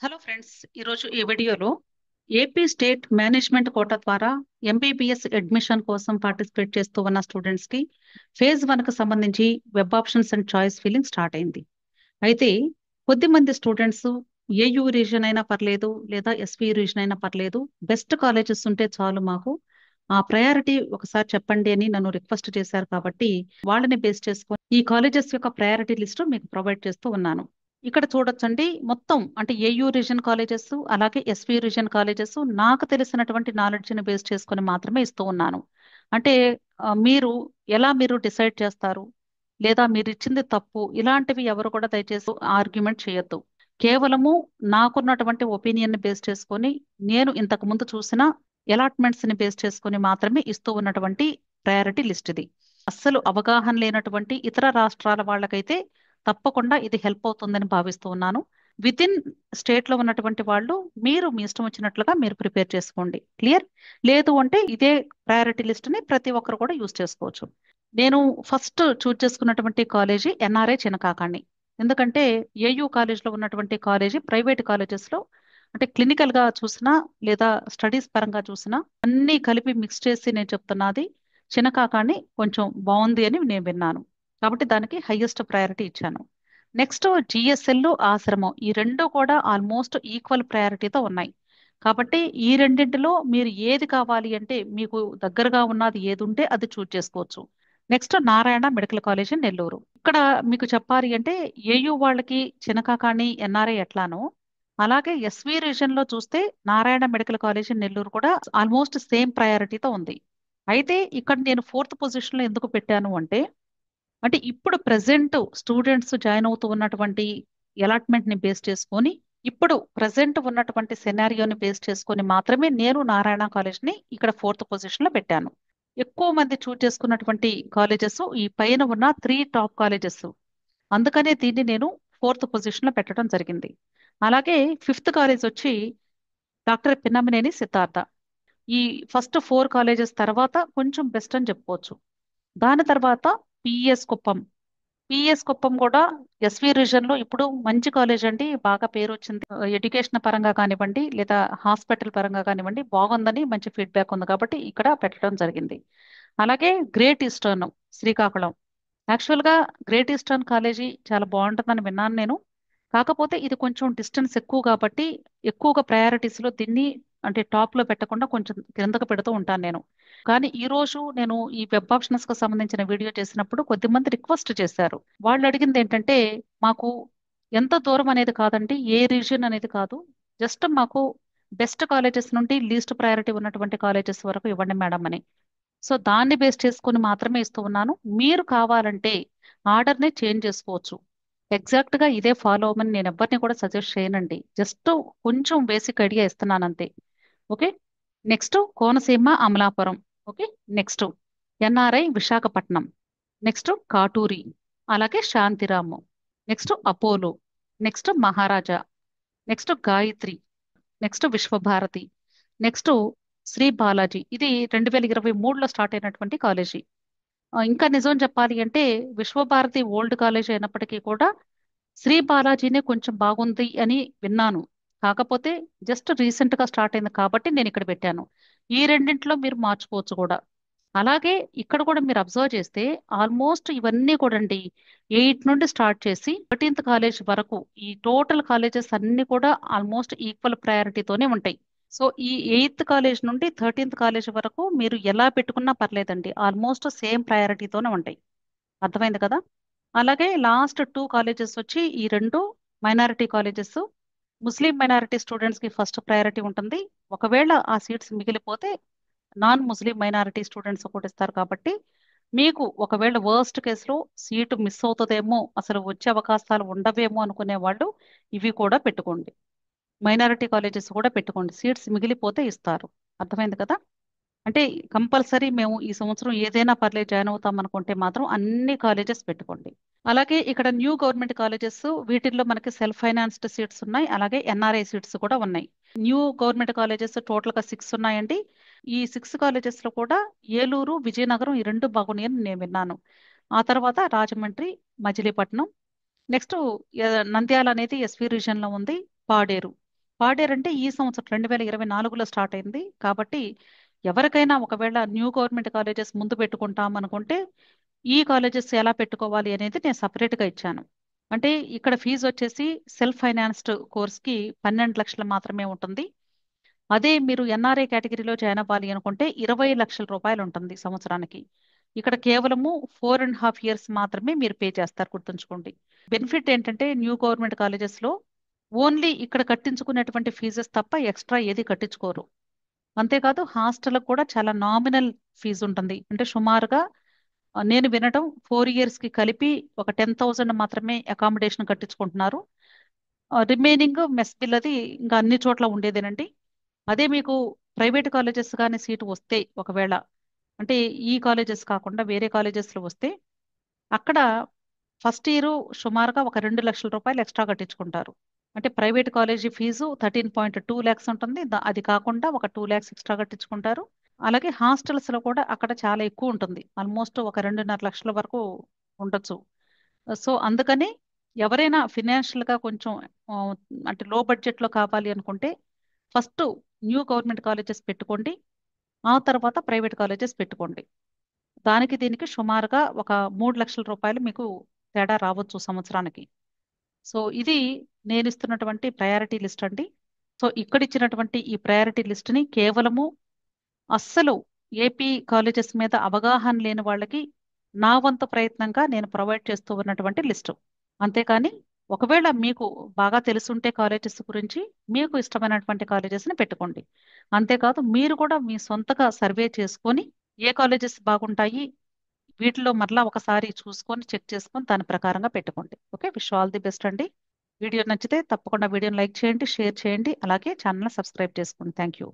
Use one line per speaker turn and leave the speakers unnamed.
Hello friends, ఈరోజు ఈ వీడియోలో ఏపీ స్టేట్ మేనేజ్మెంట్ కోటా ద్వారా ఎంబీబీఎస్ అడ్మిషన్ కోసం పార్టిసిపేట్ చేస్తూ ఉన్న స్టూడెంట్స్ కి ఫేజ్ 1 కు సంబంధించి web options and choice filling start అయింది. అయితే కొద్దిమంది స్టూడెంట్స్ ఏయూ రీజన్ అయినా పర్లేదు లేదా ఎస్వి రీజన్ అయినా పర్లేదు, బెస్ట్ కాలేజెస్ ఉంటే చాలు మాకు, ఆ ప్రయారిటీ ఒకసారి చెప్పండి అని నన్ను రిక్వెస్ట్ చేశారు. కాబట్టి వాళ్ళని బేస్ చేసుకొని ఈ కాలేజెస్ యొక్క ప్రయారిటీ లిస్ట్ మీకు ప్రొవైడ్ చేస్తూ ఉన్నాను. ఇక్కడ చూడొచ్చండి, మొత్తం అంటే ఏయూ రీజన్ కాలేజెస్ అలాగే ఎస్వి రీజన్ కాలేజెస్ నాకు తెలిసినటువంటి నాలెడ్జ్ని బేస్ చేసుకొని మాత్రమే ఇస్తూ ఉన్నాను. అంటే మీరు డిసైడ్ చేస్తారు లేదా మీరు ఇచ్చింది తప్పు, ఇలాంటివి ఎవరు కూడా దయచేసి ఆర్గ్యుమెంట్ చేయొద్దు. కేవలము నాకున్నటువంటి ఒపీనియన్ బేస్ చేసుకొని, నేను ఇంతకు ముందు చూసిన అలాట్మెంట్స్ ని బేస్ చేసుకొని మాత్రమే ఇస్తూ ఉన్నటువంటి ప్రయారిటీ లిస్ట్ ఇది. అస్సలు అవగాహన లేనటువంటి ఇతర రాష్ట్రాల వాళ్ళకైతే తప్పకుండా ఇది హెల్ప్ అవుతుందని భావిస్తూ ఉన్నాను. విత్ ఇన్ స్టేట్ లో ఉన్నటువంటి వాళ్ళు మీరు మీ ఇష్టం వచ్చినట్లుగా మీరు ప్రిపేర్ చేసుకోండి. క్లియర్? లేదు అంటే ఇదే ప్రయారిటీ లిస్ట్ ని ప్రతి ఒక్కరు కూడా యూజ్ చేసుకోవచ్చు. నేను ఫస్ట్ చూజ్ చేసుకున్నటువంటి కాలేజీ ఎన్ఆర్ఐ చినకాకాణి. ఎందుకంటే ఏయూ కాలేజ్లో ఉన్నటువంటి కాలేజీ ప్రైవేట్ కాలేజెస్ లో అంటే క్లినికల్ గా చూసినా లేదా స్టడీస్ పరంగా చూసినా అన్ని కలిపి మిక్స్ చేసి నేను చెప్తున్నది చినకాకాణి కొంచెం బాగుంది అని నేను విన్నాను. కాబట్టి దానికి హైయెస్ట్ ప్రయారిటీ ఇచ్చాను. నెక్స్ట్ జిఎస్ఎల్, ఆశ్రమం, ఈ రెండు కూడా ఆల్మోస్ట్ ఈక్వల్ ప్రయారిటీతో ఉన్నాయి. కాబట్టి ఈ రెండింటిలో మీరు ఏది కావాలి అంటే మీకు దగ్గరగా ఉన్నది ఏది ఉంటే అది చూజ్ చేసుకోవచ్చు. Next Narayana medical college in Nellore. ఇక్కడ మీకు చెప్పాలి అంటే ఏయూ వాళ్ళకి చినకాకాణి ఎన్ఆర్ఐ ఎట్లానో అలాగే ఎస్వి రీజన్ లో చూస్తే Narayana medical college in Nellore కూడా ఆల్మోస్ట్ సేమ్ ప్రయారిటీతో ఉంది. అయితే ఇక్కడ నేను 4th పొజిషన్ లో ఎందుకు పెట్టాను అంటే ఇప్పుడు ప్రెసెంట్ స్టూడెంట్స్ జాయిన్ అవుతూ ఉన్నటువంటి అలాట్మెంట్ ని బేస్ చేసుకొని, ఇప్పుడు ప్రెసెంట్ ఉన్నటువంటి సెనారియోని బేస్ చేసుకొని మాత్రమే నేను నారాయణ కాలేజ్ ని ఇక్కడ 4th పొజిషన్ లో పెట్టాను. ఎక్కువ మంది చూజ్ చేసుకున్నటువంటి కాలేజెస్ ఈ పైన ఉన్న 3 టాప్ కాలేజెస్, అందుకనే దీన్ని నేను 4th పొజిషన్ లో పెట్టడం జరిగింది. అలాగే 5th కాలేజ్ వచ్చి డాక్టర్ పిన్నమనేని సిద్ధార్థ. ఈ ఫస్ట్ 4 కాలేజెస్ తర్వాత కొంచెం బెస్ట్ అని చెప్పుకోవచ్చు. దాని తర్వాత పిఎస్ కుప్పం. పిఎస్ కుప్పం కూడా ఎస్వి రీజన్ లో ఇప్పుడు మంచి కాలేజ్ అండి, బాగా పేరు వచ్చింది. ఎడ్యుకేషన్ పరంగా కానివ్వండి లేదా హాస్పిటల్ పరంగా కానివ్వండి బాగుందని మంచి ఫీడ్బ్యాక్ ఉంది, కాబట్టి ఇక్కడ పెట్టడం జరిగింది. అలాగే గ్రేట్ ఈస్టర్న్ శ్రీకాకుళం. యాక్చువల్గా గ్రేట్ ఈస్టర్న్ కాలేజీ చాలా బాగుంటుందని విన్నాను నేను. కాకపోతే ఇది కొంచెం డిస్టెన్స్ ఎక్కువ కాబట్టి ఎక్కువగా ప్రయారిటీస్ లో దీన్ని అంటే టాప్ లో పెట్టకుండా కొంచెం కిందకు పెడుతూ ఉంటాను నేను. కానీ ఈ రోజు నేను ఈ వెబ్ ఆప్షన్స్ కు సంబంధించిన వీడియో చేసినప్పుడు కొద్దిమంది రిక్వెస్ట్ చేశారు. వాళ్ళు అడిగింది ఏంటంటే, మాకు ఎంత దూరం అనేది కాదండి, ఏ రీజియన్ అనేది కాదు, జస్ట్ మాకు బెస్ట్ కాలేజెస్ నుండి లీస్ట్ ప్రయారిటీ ఉన్నటువంటి కాలేజెస్ వరకు ఇవ్వండి మేడం అని. సో దాన్ని బేస్ చేసుకొని మాత్రమే ఇస్తూ ఉన్నాను. మీరు కావాలంటే ఆర్డర్ని చేంజ్ చేసుకోవచ్చు. ఎగ్జాక్ట్ గా ఇదే ఫాలో అవ్వమని నేను ఎవరిని కూడా సజెస్ట్ చేయనండి, జస్ట్ కొంచెం బేసిక్ ఐడియా ఇస్తున్నాను అంతే. Okay. Next Konaseema Amalapuram. Okay. Next NRI Visakhapatnam. Next Katuri. అలాగే Shantiram. Next Apollo. Next Maharaja. Next Gayatri. Next Vishwabharati. Next Sri Balaji. ఇది 2023లో స్టార్ట్ అయినటువంటి కాలేజీ. ఇంకా నిజం చెప్పాలి అంటే విశ్వభారతి ఓల్డ్ కాలేజ్ అయినప్పటికీ కూడా శ్రీ బాలాజీనే కొంచెం బాగుంది అని విన్నాను. కాకపోతే జస్ట్ రీసెంట్ గా స్టార్ట్ అయింది కాబట్టి నేను ఇక్కడ పెట్టాను. ఈ రెండింటిలో మీరు మార్చుకోవచ్చు కూడా. అలాగే ఇక్కడ కూడా మీరు అబ్జర్వ్ చేస్తే ఆల్మోస్ట్ ఇవన్నీ కూడా అండి 8 నుండి స్టార్ట్ చేసి 13th కాలేజ్ వరకు ఈ టోటల్ కాలేజెస్ అన్ని కూడా ఆల్మోస్ట్ ఈక్వల్ ప్రయారిటీతోనే ఉంటాయి. సో ఈ 8th కాలేజ్ నుండి 13th కాలేజ్ వరకు మీరు ఎలా పెట్టుకున్నా పర్లేదండి, ఆల్మోస్ట్ సేమ్ ప్రయారిటీతోనే ఉంటాయి. అర్థమైంది కదా? అలాగే లాస్ట్ 2 కాలేజెస్ వచ్చి ఈ రెండు మైనారిటీ కాలేజెస్. ముస్లిం మైనారిటీ స్టూడెంట్స్ కి ఫస్ట్ ప్రయారిటీ ఉంటుంది. ఒకవేళ ఆ సీట్స్ మిగిలిపోతే నాన్ ముస్లిం మైనారిటీ స్టూడెంట్స్ కూడా ఇస్తారు. కాబట్టి మీకు ఒకవేళ వర్స్ట్ కేసులో సీటు మిస్ అవుతుందేమో, అసలు వచ్చే అవకాశాలు ఉండవేమో అనుకునే వాళ్ళు ఇవి కూడా పెట్టుకోండి. మైనారిటీ కాలేజెస్ కూడా పెట్టుకోండి, సీట్స్ మిగిలిపోతే ఇస్తారు. అర్థమైంది కదా? అంటే కంపల్సరీ మేము ఈ సంవత్సరం ఏదైనా పర్లేదు జాయిన్ అవుతాం అనుకుంటే మాత్రం అన్ని కాలేజెస్ పెట్టుకోండి. అలాగే ఇక్కడ న్యూ గవర్నమెంట్ కాలేజెస్, వీటిల్లో మనకి సెల్ఫ్ ఫైనాన్స్డ్ సీట్స్ ఉన్నాయి, అలాగే ఎన్ఆర్ఐ సీట్స్ కూడా ఉన్నాయి. న్యూ గవర్నమెంట్ కాలేజెస్ టోటల్ గా 6 ఉన్నాయండి. ఈ 6 కాలేజెస్ లో కూడా ఏలూరు, విజయనగరం ఈ రెండు బాగున్నాయని నేను విన్నాను. ఆ తర్వాత రాజమండ్రి, మచిలీపట్నం. నెక్స్ట్ నంద్యాల అనేది ఎస్వి రీజన్ లో ఉంది, పాడేరు. పాడేరంటే ఈ సంవత్సరం 2024లో స్టార్ట్ అయింది కాబట్టి ఎవరికైనా ఒకవేళ న్యూ గవర్నమెంట్ కాలేజెస్ ముందు పెట్టుకుంటాం అనుకుంటే ఈ కాలేజెస్ ఎలా పెట్టుకోవాలి అనేది నేను సపరేట్గా ఇచ్చాను. అంటే ఇక్కడ ఫీజు వచ్చేసి సెల్ఫ్ ఫైనాన్స్డ్ కోర్స్కి 12 లక్షలు మాత్రమే ఉంటుంది. అదే మీరు ఎన్ఆర్ఐ కేటగిరీలో జాయిన్ అవ్వాలి అనుకుంటే 20 లక్షల రూపాయలు ఉంటుంది సంవత్సరానికి. ఇక్కడ కేవలము 4.5 years మాత్రమే మీరు పే చేస్తారు, గుర్తుంచుకోండి. బెనిఫిట్ ఏంటంటే న్యూ గవర్నమెంట్ కాలేజెస్లో ఓన్లీ ఇక్కడ కట్టించుకునేటువంటి ఫీజెస్ తప్ప ఎక్స్ట్రా ఏది కట్టించుకోరు. అంతేకాదు హాస్టల్ కూడా చాలా నామినల్ ఫీజు ఉంటుంది. అంటే సుమారుగా నేను వినడం 4 years కి కలిపి ఒక 10,000 మాత్రమే అకామిడేషన్ కట్టించుకుంటున్నారు. రిమైనింగ్ మెస్ బిల్ అది ఇంకా అన్ని చోట్ల ఉండేదేనండి. అదే మీకు ప్రైవేట్ కాలేజెస్ కానీ సీటు వస్తే ఒకవేళ, అంటే ఈ కాలేజెస్ కాకుండా వేరే కాలేజెస్లో వస్తే అక్కడ ఫస్ట్ ఇయర్ సుమారుగా ఒక 2 లక్షల రూపాయలు ఎక్స్ట్రా కట్టించుకుంటారు. అంటే ప్రైవేట్ కాలేజీ ఫీజు 13.2 lakhs ఉంటుంది. అది కాకుండా ఒక 2 lakhs ఎక్స్ట్రా కట్టించుకుంటారు. అలాగే హాస్టల్స్ లో కూడా అక్కడ చాలా ఎక్కువ ఉంటుంది, ఆల్మోస్ట్ ఒక 2.5 లక్షల వరకు ఉండొచ్చు. సో అందుకని ఎవరైనా ఫినాన్షియల్ గా కొంచెం ఆ, అంటే లో బడ్జెట్ లో కావాలి అనుకుంటే ఫస్ట్ న్యూ గవర్నమెంట్ కాలేజెస్ పెట్టుకోండి, ఆ తర్వాత ప్రైవేట్ కాలేజెస్ పెట్టుకోండి. దానికి దీనికి సుమారుగా ఒక 3 లక్షల రూపాయలు మీకు తేడా రావచ్చు సంవత్సరానికి. సో ఇది నేను ఇస్తున్నటువంటి ప్రయారిటీ లిస్ట్ అండి. సో ఇక్కడ ఇచ్చినటువంటి ఈ ప్రయారిటీ లిస్ట్ ని కేవలము అస్సలు ఏపీ కాలేజెస్ మీద అవగాహన లేని వాళ్ళకి నా వంతు ప్రయత్నంగా నేను ప్రొవైడ్ చేస్తూ ఉన్నటువంటి లిస్టు. అంతేకాని ఒకవేళ మీకు బాగా తెలుసుంటే కాలేజెస్ గురించి మీకు ఇష్టమైనటువంటి కాలేజెస్ని పెట్టుకోండి. అంతేకాదు మీరు కూడా మీ సొంతగా సర్వే చేసుకొని ఏ కాలేజెస్ బాగుంటాయి వీటిలో మరలా ఒకసారి చూసుకొని చెక్ చేసుకొని దాని ప్రకారంగా పెట్టుకోండి. Okay, wish all the best అండి. వీడియో నచ్చితే తప్పకుండా వీడియోని లైక్ చేయండి, షేర్ చేయండి, అలాగే ఛానల్ సబ్స్క్రైబ్ చేసుకోండి. Thank you.